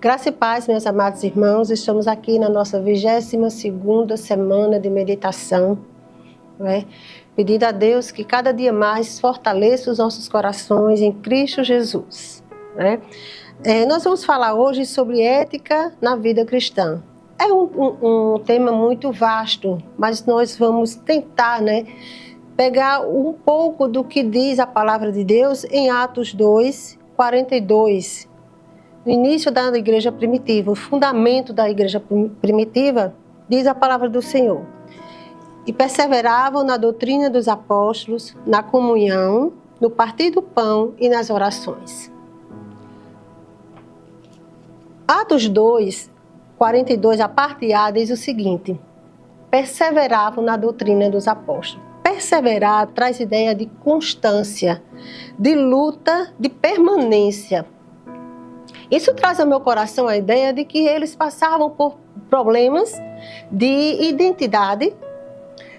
Graça e paz, meus amados irmãos, estamos aqui na nossa 22ª semana de meditação, né? Pedindo a Deus que cada dia mais fortaleça os nossos corações em Cristo Jesus, né? Nós vamos falar hoje sobre ética na vida cristã. É um tema muito vasto, mas nós vamos tentar, né, pegar um pouco do que diz a palavra de Deus em Atos 2, 42. No início da igreja primitiva, o fundamento da igreja primitiva, diz a palavra do Senhor. E perseveravam na doutrina dos apóstolos, na comunhão, no partir do pão e nas orações. Atos 2, 42, a parte A, diz o seguinte: perseveravam na doutrina dos apóstolos. Perseverar traz ideia de constância, de luta, de permanência. Isso traz ao meu coração a ideia de que eles passavam por problemas de identidade,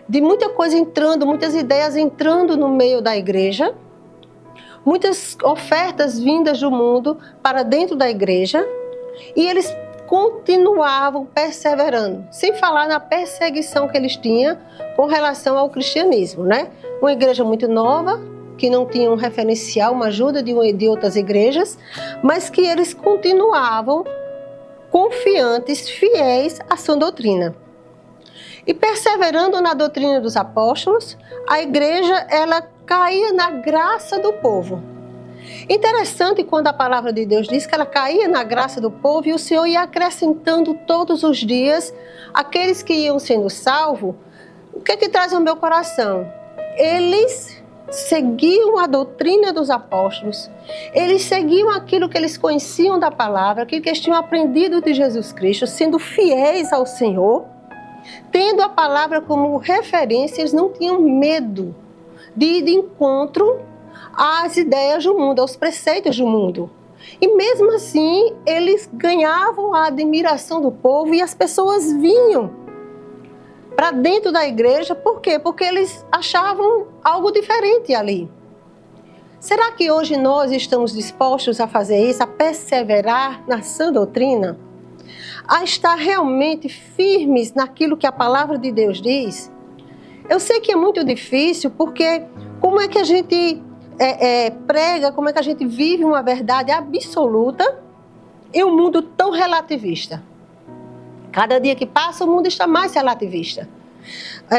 de muita coisa entrando, muitas ideias entrando no meio da igreja, muitas ofertas vindas do mundo para dentro da igreja, e eles continuavam perseverando, sem falar na perseguição que eles tinham com relação ao cristianismo, né? Uma igreja muito nova, que não tinha um referencial, uma ajuda de outras igrejas, mas que eles continuavam confiantes, fiéis à sua doutrina. E perseverando na doutrina dos apóstolos, a igreja ela caía na graça do povo. Interessante quando a palavra de Deus diz que ela caía na graça do povo e o Senhor ia acrescentando todos os dias aqueles que iam sendo salvos. O que é que traz ao meu coração? Eles seguiam a doutrina dos apóstolos, eles seguiam aquilo que eles conheciam da palavra, aquilo que eles tinham aprendido de Jesus Cristo, sendo fiéis ao Senhor, tendo a palavra como referência. Eles não tinham medo de ir de encontro às ideias do mundo, aos preceitos do mundo. E mesmo assim, eles ganhavam a admiração do povo e as pessoas vinham para dentro da igreja. Por quê? Porque eles achavam algo diferente ali. Será que hoje nós estamos dispostos a fazer isso, a perseverar na sã doutrina? A estar realmente firmes naquilo que a palavra de Deus diz? Eu sei que é muito difícil, porque como é que a gente prega, como é que a gente vive uma verdade absoluta em um mundo tão relativista? Cada dia que passa, o mundo está mais relativista.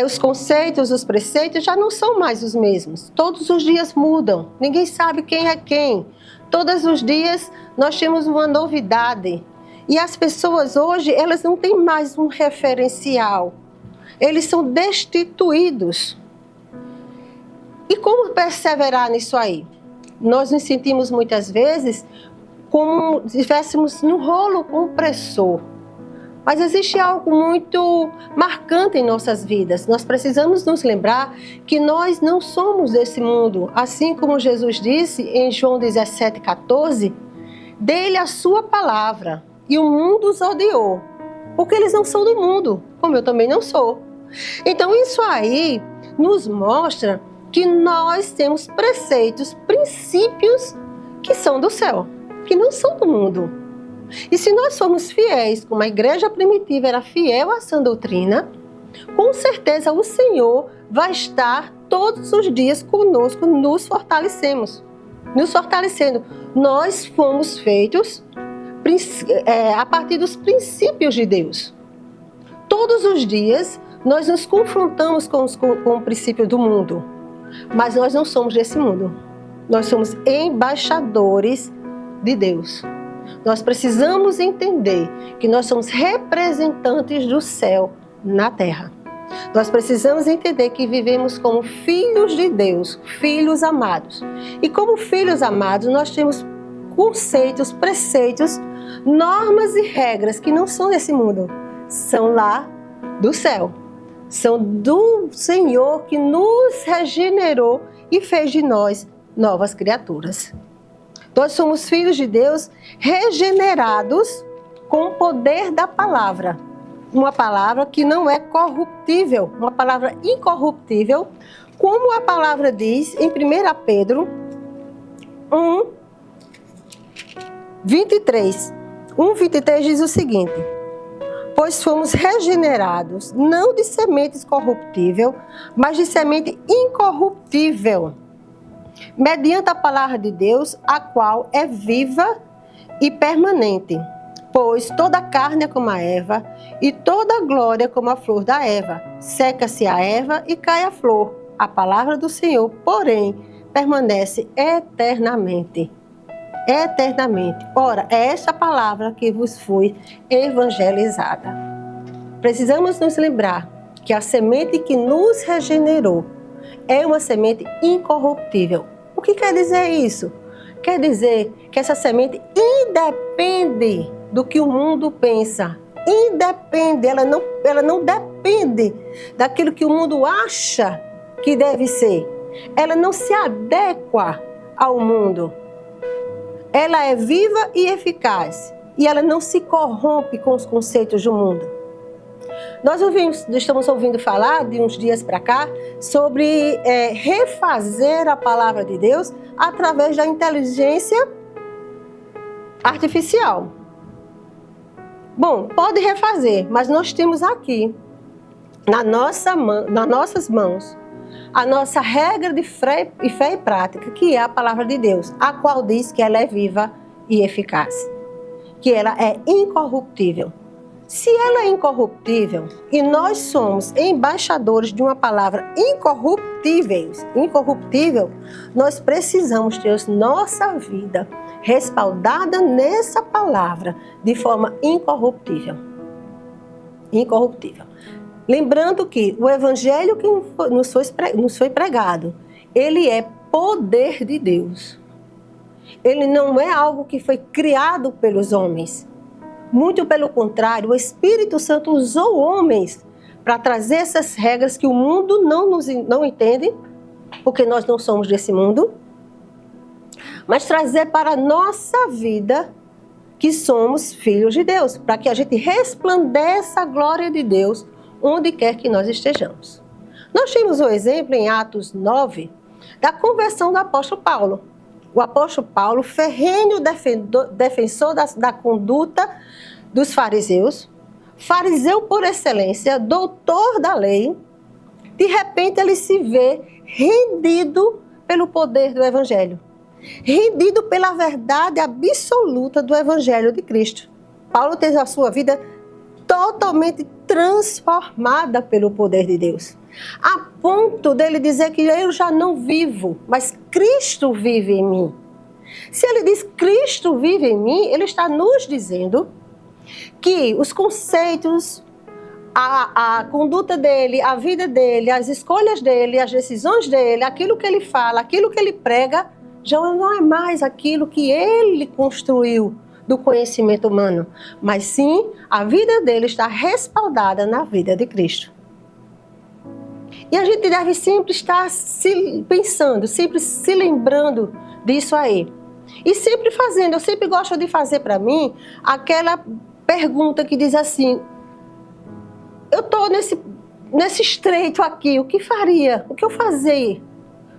Os conceitos, os preceitos já não são mais os mesmos. Todos os dias mudam. Ninguém sabe quem é quem. Todos os dias nós temos uma novidade. E as pessoas hoje, elas não têm mais um referencial. Eles são destituídos. E como perseverar nisso aí? Nós nos sentimos muitas vezes como se estivéssemos num rolo compressor. Mas existe algo muito marcante em nossas vidas. Nós precisamos nos lembrar que nós não somos desse mundo. Assim como Jesus disse em João 17,14, dele a sua palavra, e o mundo os odiou, porque eles não são do mundo, como eu também não sou. Então isso aí nos mostra que nós temos preceitos, princípios que são do céu, que não são do mundo. E se nós formos fiéis, como a igreja primitiva era fiel à sã doutrina, com certeza o Senhor vai estar todos os dias conosco, nos fortalecendo. Nós fomos feitos a partir dos princípios de Deus. Todos os dias nós nos confrontamos com o princípio do mundo, mas nós não somos desse mundo. Nós somos embaixadores de Deus. Nós precisamos entender que nós somos representantes do céu na terra. Nós precisamos entender que vivemos como filhos de Deus, filhos amados. E como filhos amados, nós temos conceitos, preceitos, normas e regras que não são desse mundo, são lá do céu. São do Senhor que nos regenerou e fez de nós novas criaturas. Nós somos filhos de Deus regenerados com o poder da palavra. Uma palavra que não é corruptível, uma palavra incorruptível, como a palavra diz em 1 Pedro 1, 23. 1:23 diz o seguinte: pois fomos regenerados, não de sementes corruptível, mas de semente incorruptível, mediante a palavra de Deus, a qual é viva e permanente. Pois toda carne é como a erva, e toda glória como a flor da erva. Seca-se a erva e cai a flor. A palavra do Senhor, porém, permanece eternamente. Eternamente. Ora, é esta palavra que vos foi evangelizada. Precisamos nos lembrar que a semente que nos regenerou é uma semente incorruptível. O que quer dizer isso? Quer dizer que essa semente independe do que o mundo pensa. Independe, ela não depende daquilo que o mundo acha que deve ser. Ela não se adequa ao mundo. Ela é viva e eficaz. E ela não se corrompe com os conceitos do mundo. Nós estamos ouvindo falar, de uns dias para cá, sobre refazer a palavra de Deus através da inteligência artificial. Bom, pode refazer, mas nós temos aqui, nas nossas mãos, a nossa regra de fé e prática, que é a palavra de Deus, a qual diz que ela é viva e eficaz, que ela é incorruptível. Se ela é incorruptível e nós somos embaixadores de uma palavra incorruptível, nós precisamos ter nossa vida respaldada nessa palavra de forma incorruptível. Incorruptível. Lembrando que o evangelho que nos foi pregado, ele é poder de Deus. Ele não é algo que foi criado pelos homens. Muito pelo contrário, o Espírito Santo usou homens para trazer essas regras que o mundo não entende, porque nós não somos desse mundo, mas trazer para a nossa vida que somos filhos de Deus, para que a gente resplandeça a glória de Deus onde quer que nós estejamos. Nós temos um exemplo em Atos 9 da conversão do apóstolo Paulo. O apóstolo Paulo, ferrenho defensor da conduta dos fariseus, fariseu por excelência, doutor da lei, de repente ele se vê rendido pelo poder do evangelho, rendido pela verdade absoluta do evangelho de Cristo. Paulo teve a sua vida totalmente transformada pelo poder de Deus, a ponto dele dizer que eu já não vivo, mas Cristo vive em mim. Se ele diz Cristo vive em mim, ele está nos dizendo que os conceitos, a conduta dele, a vida dele, as escolhas dele, as decisões dele, aquilo que ele fala, aquilo que ele prega, já não é mais aquilo que ele construiu do conhecimento humano, mas sim a vida dele está respaldada na vida de Cristo. E a gente deve sempre estar pensando, sempre se lembrando disso aí. E sempre fazendo, eu sempre gosto de fazer para mim aquela pergunta que diz assim: eu estou nesse estreito aqui, o que faria? O que eu fazia?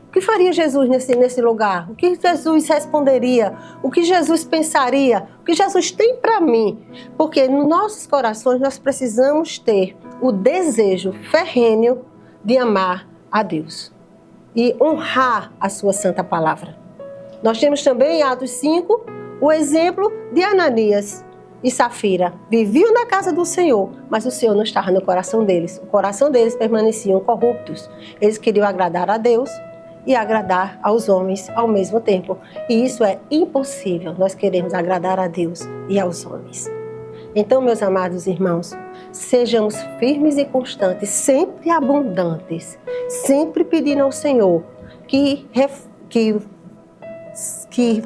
O que faria Jesus nesse lugar? O que Jesus responderia? O que Jesus pensaria? O que Jesus tem para mim? Porque nos nossos corações nós precisamos ter o desejo ferrenho de amar a Deus e honrar a sua santa palavra. Nós temos também em Atos 5 o exemplo de Ananias e Safira. Viviam na casa do Senhor, mas o Senhor não estava no coração deles. O coração deles permaneciam corruptos. Eles queriam agradar a Deus e agradar aos homens ao mesmo tempo. E isso é impossível. Nós queremos agradar a Deus e aos homens. Então, meus amados irmãos, sejamos firmes e constantes, sempre abundantes, sempre pedindo ao Senhor que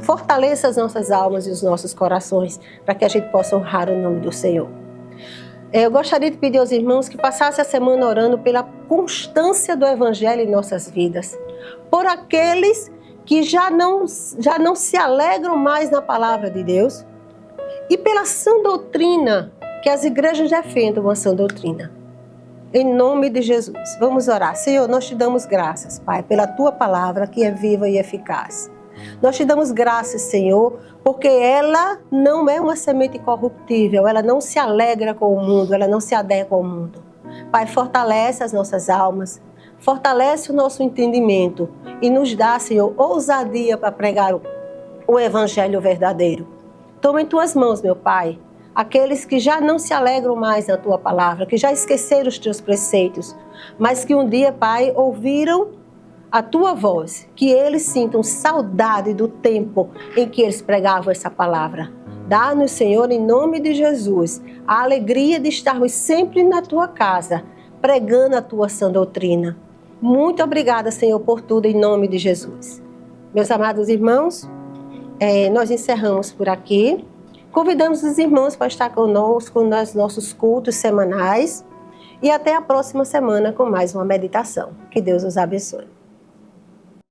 fortaleça as nossas almas e os nossos corações, para que a gente possa honrar o nome do Senhor. Eu gostaria de pedir aos irmãos que passassem a semana orando pela constância do Evangelho em nossas vidas, por aqueles que já não se alegram mais na palavra de Deus, e pela sã doutrina, que as igrejas defendam uma sã doutrina. Em nome de Jesus, vamos orar. Senhor, nós te damos graças, Pai, pela Tua palavra que é viva e eficaz. Nós te damos graças, Senhor, porque ela não é uma semente corruptível, ela não se alegra com o mundo, ela não se adequa ao mundo. Pai, fortalece as nossas almas, fortalece o nosso entendimento e nos dá, Senhor, ousadia para pregar o evangelho verdadeiro. Toma em tuas mãos, meu Pai, aqueles que já não se alegram mais na tua palavra, que já esqueceram os teus preceitos, mas que um dia, Pai, ouviram a tua voz, que eles sintam saudade do tempo em que eles pregavam essa palavra. Dá-nos, Senhor, em nome de Jesus, a alegria de estarmos sempre na tua casa, pregando a tua sã doutrina. Muito obrigada, Senhor, por tudo, em nome de Jesus. Meus amados irmãos, nós encerramos por aqui. Convidamos os irmãos para estar conosco nos nossos cultos semanais e até a próxima semana com mais uma meditação. Que Deus os abençoe.